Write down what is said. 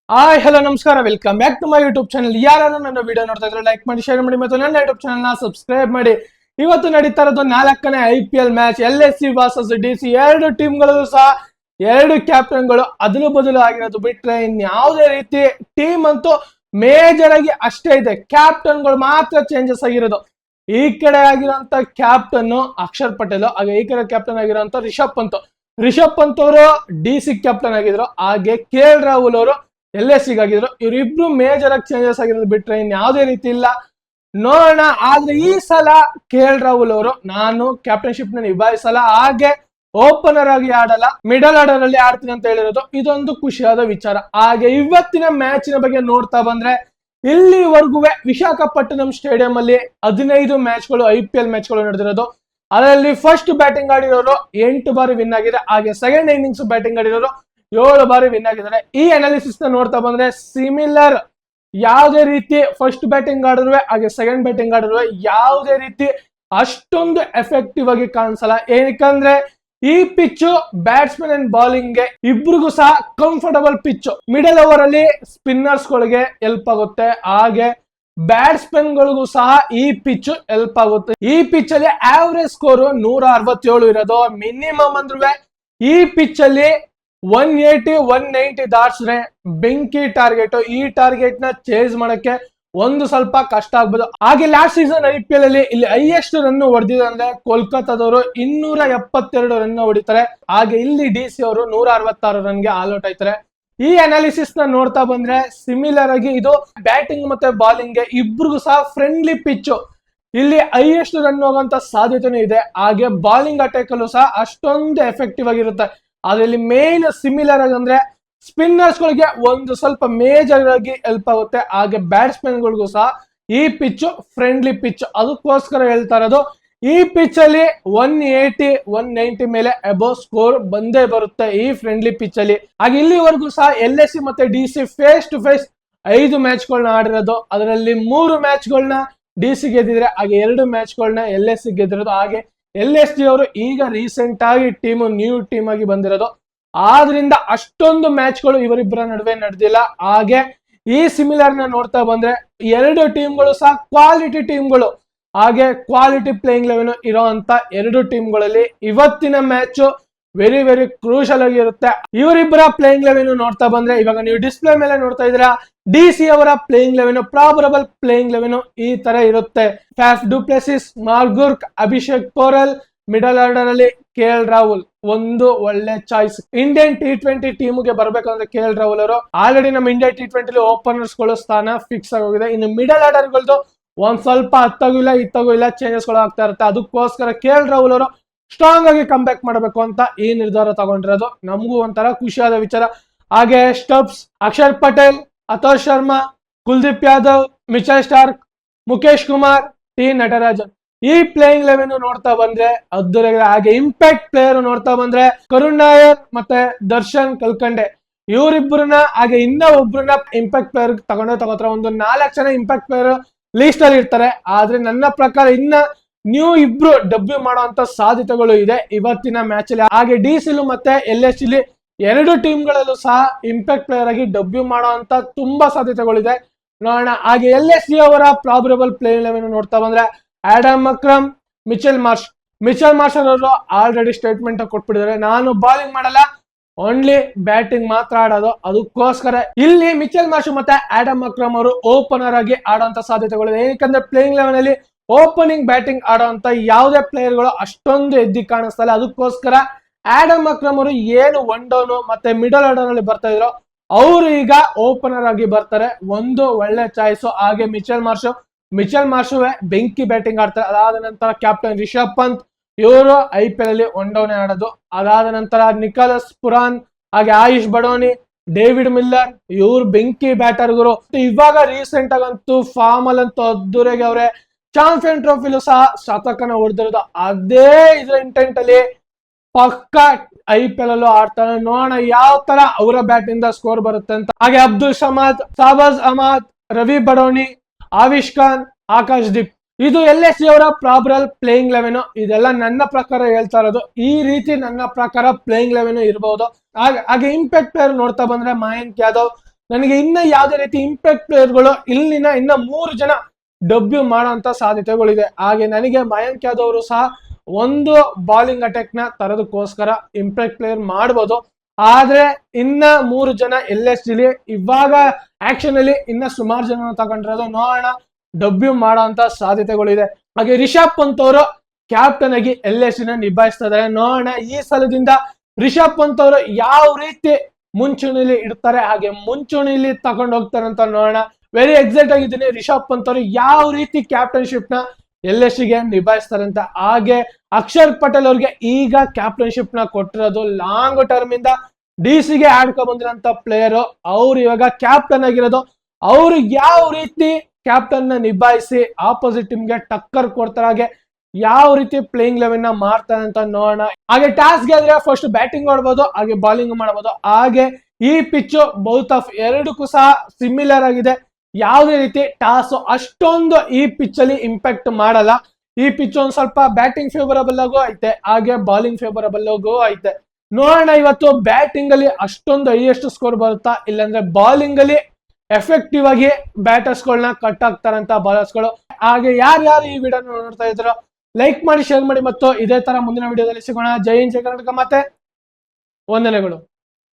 Hi hello ನಮಸ್ಕಾರ, welcome back to my YouTube channel. ಯಾರು ನನ್ನ ವಿಡಿಯೋ ನೋಡ್ತಾ ಇದ್ರೆ ಲೈಕ್ ಮಾಡಿ, ಶೇರ್ ಮಾಡಿ ಮತ್ತು ನನ್ನ ಯೂಟ್ಯೂಬ್ ಚಾನಲ್ ನ ಸಬ್ಸ್ಕ್ರೈಬ್ ಮಾಡಿ. ಇವತ್ತು ನಡೀತಾ ಇರೋದು 4ನೇ IPL match. LSC versus DC. ಎರಡು ಟೀಮ್ಗಳು ಸಹ ಎರಡು ಕ್ಯಾಪ್ಟನ್ಗಳು ಅದಲು ಬದಲು ಆಗಿರೋದು ಬಿಟ್ರೆ ಇನ್ಯಾವುದೇ ರೀತಿ ಟೀಮ್ ಅಂತೂ ಮೇಜರ್ ಆಗಿ ಅಷ್ಟೇ ಇದೆ. ಕ್ಯಾಪ್ಟನ್ಗಳು ಮಾತ್ರ ಚೇಂಜಸ್ ಆಗಿರೋದು. ಈ ಕಡೆ ಆಗಿರೋಂತ ಕ್ಯಾಪ್ಟನ್ ಅಕ್ಷರ್ ಪಟೇಲ್, ಹಾಗೆ ಈ ಕಡೆ ಕ್ಯಾಪ್ಟನ್ ಆಗಿರೋಂತ ರಿಷಬ್ ಪಂತ್ ಅವರು DC ಕ್ಯಾಪ್ಟನ್ ಆಗಿದ್ರು. ಹಾಗೆ KL ರಾಹುಲ್ ಅವರು LSC ಆಗಿದ್ರು. ಇವರಿಬ್ರು ಮೇಜರ್ ಆಗಿ ಚೇಂಜಸ್ ಆಗಿರೋದು ಬಿಟ್ರೆ ಇನ್ಯಾವುದೇ ರೀತಿ ಇಲ್ಲ. ನೋಡೋಣ. ಆದ್ರೆ ಈ ಸಲ KL ರಾಹುಲ್ ಅವರು ನಾನು ಕ್ಯಾಪ್ಟನ್ಶಿಪ್ ನ ನಿಭಾಯಿಸಲ್ಲ, ಹಾಗೆ ಓಪನರ್ ಆಗಿ ಆಡಲ್ಲ, ಮಿಡಲ್ ಆರ್ಡರ್ ಅಲ್ಲಿ ಆಡ್ತೀನಿ ಅಂತ ಹೇಳಿರೋದು ಇದೊಂದು ಖುಷಿಯಾದ ವಿಚಾರ. ಹಾಗೆ ಇವತ್ತಿನ ಮ್ಯಾಚಿನ ಬಗ್ಗೆ ನೋಡ್ತಾ ಬಂದ್ರೆ ಇಲ್ಲಿವರೆಗೂ ವಿಶಾಖಪಟ್ಟಣಂ ಸ್ಟೇಡಿಯಂ ಅಲ್ಲಿ 15 ಮ್ಯಾಚ್ಗಳು IPL ಮ್ಯಾಚ್ಗಳು ನಡೆದಿರೋದು. ಅದರಲ್ಲಿ ಫಸ್ಟ್ ಬ್ಯಾಟಿಂಗ್ ಆಡಿರೋರು 8 ಬಾರಿ ವಿನ್ ಆಗಿದೆ. ಹಾಗೆ ಸೆಕೆಂಡ್ ಇನ್ನಿಂಗ್ಸ್ ಬ್ಯಾಟಿಂಗ್ ಆಡಿರೋರು 7 ಬಾರಿ ವಿನ್ ಆಗಿದ್ದಾರೆ. ಈ ಅನಾಲಿಸಿಸ್ ನ ನೋಡ್ತಾ ಬಂದ್ರೆ ಸಿಮಿಲರ್, ಯಾವುದೇ ರೀತಿ ಫಸ್ಟ್ ಬ್ಯಾಟಿಂಗ್ ಆಡಿದ್ರು ಹಾಗೆ ಸೆಕೆಂಡ್ ಬ್ಯಾಟಿಂಗ್ ಆಡಿದ್ರು ಯಾವುದೇ ರೀತಿ ಅಷ್ಟೊಂದು ಎಫೆಕ್ಟಿವ್ ಆಗಿ ಕಾಣಿಸಲ್ಲ. ಏನಕ್ಕಂದ್ರೆ ಈ ಪಿಚ್ಚು ಬ್ಯಾಟ್ಸ್ಮನ್ ಅಂಡ್ ಬಾಲಿಂಗ್ ಗೆ ಇಬ್ರಿಗೂ ಸಹ ಕಂಫರ್ಟಬಲ್ ಪಿಚ್. ಮಿಡಲ್ ಓವರ್ ಅಲ್ಲಿ ಸ್ಪಿನ್ನರ್ಸ್ ಗಳಿಗೆ ಹೆಲ್ಪ್ ಆಗುತ್ತೆ, ಹಾಗೆ ಬ್ಯಾಟ್ಸ್ಮನ್ ಗಳಿಗೂ ಸಹ ಈ ಪಿಚ್ ಹೆಲ್ಪ್ ಆಗುತ್ತೆ. ಈ ಪಿಚ್ ಅಲ್ಲಿ ಆವರೇಜ್ ಸ್ಕೋರ್ 167 ಇರೋದು. ಮಿನಿಮಮ್ ಅಂದ್ರೆ ಈ ಪಿಚ್ ಅಲ್ಲಿ 180 190 ದಾಟ್ಸ್ರೆ ಬೆಂಕಿ ಟಾರ್ಗೆಟ್. ಈ ಟಾರ್ಗೆಟ್ ನ ಚೇಸ್ ಮಾಡಕ್ಕೆ ಒಂದು ಸ್ವಲ್ಪ ಕಷ್ಟ ಆಗ್ಬೋದು. ಹಾಗೆ ಲಾಸ್ಟ್ ಸೀಸನ್ IPL ಅಲ್ಲಿ ಇಲ್ಲಿ ಹೈಯೆಸ್ಟ್ ರನ್ ಹೊಡೆದಿದೆ ಅಂದ್ರೆ ಕೋಲ್ಕತ್ತಾದವರು 272 ರನ್ ಹೊಡಿತಾರೆ. ಹಾಗೆ ಇಲ್ಲಿ DC ಅವರು 166 ರನ್ಗೆ ಆಲ್ ಔಟ್ ಆಯ್ತಾರೆ. ಈ ಅನಾಲಿಸಿಸ್ ನ ನೋಡ್ತಾ ಬಂದ್ರೆ ಸಿಮಿಲರ್ ಆಗಿ ಇದು ಬ್ಯಾಟಿಂಗ್ ಮತ್ತೆ ಬಾಲಿಂಗ್ ಗೆ ಇಬ್ರಿಗೂ ಸಹ ಫ್ರೆಂಡ್ಲಿ ಪಿಚ್. ಇಲ್ಲಿ ಹೈಯೆಸ್ಟ್ ರನ್ ಹೋಗುವಂತ ಸಾಧ್ಯತೆನೂ ಇದೆ. ಹಾಗೆ ಬಾಲಿಂಗ್ ಅಟ್ಯಾಕ್ ಅಲ್ಲೂ ಸಹ ಅಷ್ಟೊಂದು ಎಫೆಕ್ಟಿವ್ ಆಗಿರುತ್ತೆ. ಅದರಲ್ಲಿ ಮೇನ್ ಸಿಮಿಲರ್ ಆಗಿ ಅಂದ್ರೆ ಸ್ಪಿನ್ನರ್ಸ್ ಗಳಿಗೆ ಒಂದು ಸ್ವಲ್ಪ ಮೇಜರ್ ಆಗಿ ಹೆಲ್ಪ್ ಆಗುತ್ತೆ. ಹಾಗೆ ಬ್ಯಾಟ್ಸ್ಮನ್ ಗಳಿಗೂ ಸಹ ಈ ಪಿಚ್ ಫ್ರೆಂಡ್ಲಿ ಪಿಚ್. ಅದಕ್ಕೋಸ್ಕರ ಹೇಳ್ತಾ ಇರೋದು ಈ ಪಿಚ್ ಅಲ್ಲಿ 180 190 ಮೇಲೆ ಅಬೌವ್ ಸ್ಕೋರ್ ಬಂದೇ ಬರುತ್ತೆ ಈ ಫ್ರೆಂಡ್ಲಿ ಪಿಚ್ ಅಲ್ಲಿ. ಹಾಗೆ ಇಲ್ಲಿವರೆಗೂ ಸಹ LSC ಮತ್ತೆ DC ಫೇಸ್ ಟು ಫೇಸ್ 5 ಮ್ಯಾಚ್ಗಳನ್ನ ಆಡಿರೋದು. ಅದರಲ್ಲಿ 3 ಮ್ಯಾಚ್ಗಳನ್ನ DC ಗೆದ್ದಿದ್ರೆ, ಹಾಗೆ 2 ಮ್ಯಾಚ್ಗಳನ್ನ LSC ಗೆದ್ದಿರೋದು. ಹಾಗೆ LSD ಅವರು ಈಗ ರೀಸೆಂಟ್ ಆಗಿ ನ್ಯೂ ಟೀಮ್ ಆಗಿ ಬಂದಿರೋದು. ಆದ್ರಿಂದ ಅಷ್ಟೊಂದು ಮ್ಯಾಚ್ಗಳು ಇವರಿಬ್ಬರ ನಡುವೆ ನಡೆದಿಲ್ಲ. ಹಾಗೆ ಈ ಸಿಮಿಲರ್ ನ ನೋಡ್ತಾ ಬಂದ್ರೆ ಎರಡು ಟೀಮ್ಗಳು ಸಹ ಕ್ವಾಲಿಟಿ ಟೀಮ್ಗಳು, ಹಾಗೆ ಕ್ವಾಲಿಟಿ ಪ್ಲೇಯಿಂಗ್ ಲೆವೆನ್ ಇರೋಂತ ಎರಡು ಟೀಮ್ಗಳಲ್ಲಿ ಇವತ್ತಿನ ಮ್ಯಾಚ್ ವೆರಿ ವೆರಿ ಕ್ರೂಷಲ್ ಆಗಿರುತ್ತೆ. ಇವರಿಬ್ಬರ ಪ್ಲೇಯಿಂಗ್ ಲೆವೆನ್ ನೋಡ್ತಾ ಬಂದ್ರೆ ಇವಾಗ ನೀವು ಡಿಸ್ಪ್ಲೇ ಮೇಲೆ ನೋಡ್ತಾ ಇದ್ದೀರಾ. DC ಅವರ playing eleven, probable playing eleven ಈ ತರ ಇರುತ್ತೆ. Faf du Plessis, McGurk, Abhishek Porel. Middle order ಅಲ್ಲಿ KL ರಾಹುಲ್ ಒಂದು ಒಳ್ಳೆ ಚಾಯ್ಸ್. ಇಂಡಿಯನ್ T20 ಟೀಮ್ಗೆ ಬರ್ಬೇಕಂದ್ರೆ KL ರಾಹುಲ್ ಅವರು ಆಲ್ರೆಡಿ ನಮ್ಮ ಇಂಡಿಯಾ T20 ಓಪನರ್ಸ್ ಗಳು ಸ್ಥಾನ ಫಿಕ್ಸ್ ಆಗೋಗಿದೆ. ಇನ್ನು ಮಿಡಲ್ ಆರ್ಡರ್ ಗಳದ್ದು ಒಂದ್ ಸ್ವಲ್ಪ ಅತ್ತಾಗೂ ಇಲ್ಲ ಇತ್ತಾಗೂ ಇಲ್ಲ, ಚೇಂಜಸ್ ಗಳು ಆಗ್ತಾ ಇರುತ್ತೆ. ಅದಕ್ಕೋಸ್ಕರ KL ರಾಹುಲ್ ಅವರು ಸ್ಟ್ರಾಂಗ್ ಆಗಿ ಕಮ್ ಬ್ಯಾಕ್ ಮಾಡಬೇಕು ಅಂತ ಈ ನಿರ್ಧಾರ ತಗೊಂಡಿರೋದು ನಮಗೂ ಒಂಥರ ಖುಷಿಯಾದ ವಿಚಾರ. ಹಾಗೆ Stubbs, Axar Patel, Ashutosh Sharma, Kuldeep Yadav, Mitchell Starc, Mukesh Kumar, T Natarajan ಈ ಪ್ಲೇಯಿಂಗ್ ಲೆವೆನ್ ನೋಡ್ತಾ ಬಂದ್ರೆ ಅದ್ದೂರಿಯಾಗಿದೆ. ಹಾಗೆ ಇಂಪ್ಯಾಕ್ಟ್ ಪ್ಲೇಯರ್ ನೋಡ್ತಾ ಬಂದ್ರೆ ಕರುಣ್ ನಾಯರ್ ಮತ್ತೆ ದರ್ಶನ್ ಕಲ್ಕಂಡೆ ಇವರಿಬ್ಬರನ್ನ, ಹಾಗೆ ಇನ್ನ ಒಬ್ಬರನ್ನ ಇಂಪ್ಯಾಕ್ಟ್ ಪ್ಲೇಯರ್ ತಗೋತಾರೆ. ಒಂದು 4 ಜನ ಇಂಪ್ಯಾಕ್ಟ್ ಪ್ಲೇಯರ್ ಲೀಸ್ಟ್ ಅಲ್ಲಿ ಇರ್ತಾರೆ. ಆದ್ರೆ ನನ್ನ ಪ್ರಕಾರ ಇನ್ನ ನ್ಯೂ ಇಬ್ರು ಡಬ್ಲ್ಯೂ ಮಾಡುವಂತ ಸಾಧ್ಯತೆಗಳು ಇದೆ ಇವತ್ತಿನ ಮ್ಯಾಚ್ ಅಲ್ಲಿ. ಹಾಗೆ DC ಮತ್ತೆ LSC ಎರಡು ಟೀಮ್ಗಳಲ್ಲೂ ಸಹ ಇಂಪ್ಯಾಕ್ಟ್ ಪ್ಲೇಯರ್ ಆಗಿ ಡಬ್ಲ್ಯೂ ಮಾಡುವಂತ ತುಂಬಾ ಸಾಧ್ಯತೆಗಳಿದೆ. ನೋಡೋಣ. ಹಾಗೆ LSC ಅವರ ಪ್ರಾಬಬಲ್ ಪ್ಲೇಯಿಂಗ್ ಲೆವೆನ್ ನೋಡ್ತಾ ಬಂದ್ರೆ ಆಡಮ್ ಅಕ್ರಮ್, ಮಿಚೆಲ್ ಮಾರ್ಷಲ್ ಅವರು ಆಲ್ರೆಡಿ ಸ್ಟೇಟ್ಮೆಂಟ್ ಕೊಟ್ಬಿಟ್ಟಿದ್ದಾರೆ, ನಾನು ಬಾಲಿಂಗ್ ಮಾಡಲ್ಲ, ಓನ್ಲಿ ಬ್ಯಾಟಿಂಗ್ ಮಾತ್ರ ಆಡೋದು. ಅದಕ್ಕೋಸ್ಕರ ಇಲ್ಲಿ ಮಿಚೆಲ್ ಮಾರ್ಷ್ ಮತ್ತೆ ಆಡಮ್ ಅಕ್ರಮ್ ಅವರು ಓಪನರ್ ಆಗಿ ಆಡುವಂತ ಸಾಧ್ಯತೆಗಳಿದೆ. ಯಾಕಂದ್ರೆ ಪ್ಲೇಯಿಂಗ್ ಲೆವೆನ್ ಅಲ್ಲಿ ಓಪನಿಂಗ್ ಬ್ಯಾಟಿಂಗ್ ಆಡುವಂತ ಯಾವುದೇ ಪ್ಲೇಯರ್ ಗಳು ಅಷ್ಟೊಂದು ಎದ್ದಿ ಕಾಣಿಸ್ತಲ್ಲ. ಅದಕ್ಕೋಸ್ಕರ ಆಡಮ್ ಅಕ್ರಮ್ ಅವರು ಏನು 1 ಡೌನ್ ಮತ್ತೆ ಮಿಡಲ್ ಆರ್ಡರ್ ಅಲ್ಲಿ ಬರ್ತಾ ಇದ್ರು ಅವರು ಈಗ ಓಪನರ್ ಆಗಿ ಬರ್ತಾರೆ. ಒಂದು ಒಳ್ಳೆ ಚಾಯ್ಸ್. ಹಾಗೆ ಮಿಚೆಲ್ ಮಾರ್ಷ್ ಬೆಂಕಿ ಬ್ಯಾಟಿಂಗ್ ಆಡ್ತಾರೆ. ಅದಾದ ನಂತರ ಕ್ಯಾಪ್ಟನ್ ರಿಷಬ್ ಪಂತ್ ಇವರು IPL ಅಲ್ಲಿ 1 ಡೌನ್ ಆಡೋದು. ಅದಾದ ನಂತರ ನಿಕೋಲಸ್ ಪುರಾನ್, ಹಾಗೆ ಆಯುಷ್ ಬಡೋನಿ, ಡೇವಿಡ್ ಮಿಲ್ಲರ್ ಇವ್ರು ಬೆಂಕಿ ಬ್ಯಾಟರ್ಗಳು. ಇವಾಗ ರೀಸೆಂಟ್ ಆಗಂತೂ ಫಾರ್ಮ್ ಅಲ್ಲಂತೂ ಅದ್ದೂರಿಗೆ ಅವ್ರೆ. ಚಾಂಪಿಯನ್ ಟ್ರೋಫಿಲೂ ಸಹ ಶತಕನ ಹೊಡೆದಿರೋದು. ಅದೇ ಇದ್ರ ಇಂಟೆಂಟ್ ಅಲ್ಲಿ ಪಕ್ಕ IPL ಅಲ್ಲೂ ಆಡ್ತಾರೆ. ನೋಡೋಣ ಯಾವ ತರ ಅವರ ಬ್ಯಾಟ್ ಇಂದ ಸ್ಕೋರ್ ಬರುತ್ತೆ ಅಂತ. ಹಾಗೆ ಅಬ್ದುಲ್ ಶಮಾದ್, ಸಾಬಾಜ್ ಅಹಮದ್, ರವಿ ಬಡೋನಿ, ಆವಿಷ್ ಖಾನ್, ಆಕಾಶ್ ದೀಪ್ ಇದು LSC ಅವರ ಪ್ರಾಬಬಲ್ ಪ್ಲೇಯಿಂಗ್ ಲೆವೆನ್. ಇದೆಲ್ಲ ನನ್ನ ಪ್ರಕಾರ ಹೇಳ್ತಾ ಇರೋದು. ಈ ರೀತಿ ನನ್ನ ಪ್ರಕಾರ ಪ್ಲೇಯಿಂಗ್ ಲೆವೆನ್ ಇರಬಹುದು. ಹಾಗೆ ಇಂಪ್ಯಾಕ್ಟ್ ಪ್ಲೇಯರ್ ನೋಡ್ತಾ ಬಂದ್ರೆ ಮಯಾಂಕ್ ಯಾದವ್, ನನಗೆ ಇನ್ನ ಯಾವುದೇ ರೀತಿ ಇಂಪ್ಯಾಕ್ಟ್ ಪ್ಲೇಯರ್ಗಳು ಇಲ್ಲಿನ ಇನ್ನ 3 ಜನ ಡೆಬ್ಯೂ ಮಾಡೋಂತ ಸಾಧ್ಯತೆಗಳಿದೆ. ಹಾಗೆ ನನಗೆ ಮಯಾಂಕ್ ಯಾದವ್ ಅವರು ಸಹ ಒಂದು ಬಾಲಿಂಗ್ ಅಟ್ಯಾಕ್ ನ ತರೋದಕ್ಕೋಸ್ಕರ ಇಂಪ್ಯಾಕ್ಟ್ ಪ್ಲೇಯರ್ ಮಾಡ್ಬೋದು. ಆದ್ರೆ ಇನ್ನ 3 ಜನ LSG ಇವಾಗ ಆಕ್ಷನ್ ಅಲ್ಲಿ ಇನ್ನ ಸುಮಾರು ಜನ ತಗೊಂಡಿರೋದು, ನೋಡೋಣ ಡೆಬ್ಯೂ ಮಾಡೋಂತ ಸಾಧ್ಯತೆಗಳಿದೆ. ಹಾಗೆ ರಿಷಬ್ ಪಂತ್ ಅವರು ಕ್ಯಾಪ್ಟನ್ ಆಗಿ LSG ನ ನಿಭಾಯಿಸ್ತಾ ಇದ್ದಾರೆ. ನೋಡೋಣ ಈ ಸಲದಿಂದ ರಿಷಬ್ ಪಂತ್ ಅವರು ಯಾವ ರೀತಿ ಮುಂಚೂಣಿಲಿ ಇಡ್ತಾರೆ, ಹಾಗೆ ಮುಂಚೂಣಿಲಿ ತಗೊಂಡು ಹೋಗ್ತಾರೆ ಅಂತ ನೋಡೋಣ. ವೆರಿ ಎಕ್ಸೈಟ್ ಆಗಿದ್ದೀನಿ ರಿಷಬ್ ಪಂತ್ ಅವರು ಯಾವ ರೀತಿ ಕ್ಯಾಪ್ಟನ್ಶಿಪ್ ನ LSG ಗೆ ನಿಭಾಯಿಸ್ತಾರೆ ಅಂತ. ಹಾಗೆ ಅಕ್ಷರ್ ಪಟೇಲ್ ಅವ್ರಿಗೆ ಈಗ ಕ್ಯಾಪ್ಟನ್ಶಿಪ್ ನ ಕೊಟ್ಟಿರೋದು, ಲಾಂಗ್ ಟರ್ಮ್ ಇಂದ DC ಗೆ ಆಡ್ಕೊಂಡ್ ಬಂದಿರೋಂತ ಪ್ಲೇಯರ್ ಅವ್ರು ಇವಾಗ ಕ್ಯಾಪ್ಟನ್ ಆಗಿರೋದು. ಅವ್ರು ಯಾವ ರೀತಿ ಕ್ಯಾಪ್ಟನ್ ನ ನಿಭಾಯಿಸಿ ಆಪೋಸಿಟ್ ಟೀಮ್ ಗೆ ಟಕ್ಕರ್ ಕೊಡ್ತಾರೆ, ಹಾಗೆ ಯಾವ ರೀತಿ ಪ್ಲೇಯಿಂಗ್ ಲೆವೆನ್ ನ ಮಾಡ್ತಾರೆ ಅಂತ ನೋಡೋಣ. ಹಾಗೆ ಟಾಸ್ ಗೆದ್ರೆ ಫಸ್ಟ್ ಬ್ಯಾಟಿಂಗ್ ಮಾಡ್ಬೋದು, ಹಾಗೆ ಬಾಲಿಂಗ್ ಮಾಡಬಹುದು. ಹಾಗೆ ಈ ಪಿಚ್ ಬೌತ್ ಆಫ್ ಎರಡಕ್ಕೂ ಸಹ ಸಿಮಿಲರ್ ಆಗಿದೆ. ಯಾವುದೇ ರೀತಿ ಟಾಸ್ ಅಷ್ಟೊಂದು ಈ ಪಿಚ್ ಅಲ್ಲಿ ಇಂಪ್ಯಾಕ್ಟ್ ಮಾಡಲ್ಲ. ಈ ಪಿಚ್ ಒಂದ್ ಸ್ವಲ್ಪ ಬ್ಯಾಟಿಂಗ್ ಫೇವರಬಲ್ ಆಗು ಐತೆ, ಹಾಗೆ ಬಾಲಿಂಗ್ ಫೇವರಬಲ್ ಆಗು ಐತೆ. ನೋಡೋಣ ಇವತ್ತು ಬ್ಯಾಟಿಂಗ್ ಅಲ್ಲಿ ಅಷ್ಟೊಂದು ಹೈಯೆಸ್ಟ್ ಸ್ಕೋರ್ ಬರುತ್ತಾ, ಇಲ್ಲಾಂದ್ರೆ ಬಾಲಿಂಗ್ ಅಲ್ಲಿ ಎಫೆಕ್ಟಿವ್ ಆಗಿ ಬ್ಯಾಟರ್ಸ್ ಗಳನ್ನ ಕಟ್ ಆಗ್ತಾರಂತ ಬಾಲರ್ಸ್ ಗಳು. ಹಾಗೆ ಯಾರ್ಯಾರು ಈ ವಿಡಿಯೋ ನೋಡ್ತಾ ಇದ್ರು ಲೈಕ್ ಮಾಡಿ, ಶೇರ್ ಮಾಡಿ, ಮತ್ತು ಇದೇ ತರ ಮುಂದಿನ ವಿಡಿಯೋದಲ್ಲಿ ಸಿಗೋಣ. ಜೈ ಹಿಂದ್, ಜೈ ಕರ್ನಾಟಕ, ಮತ್ತೆ ವಂದನೆಗಳು.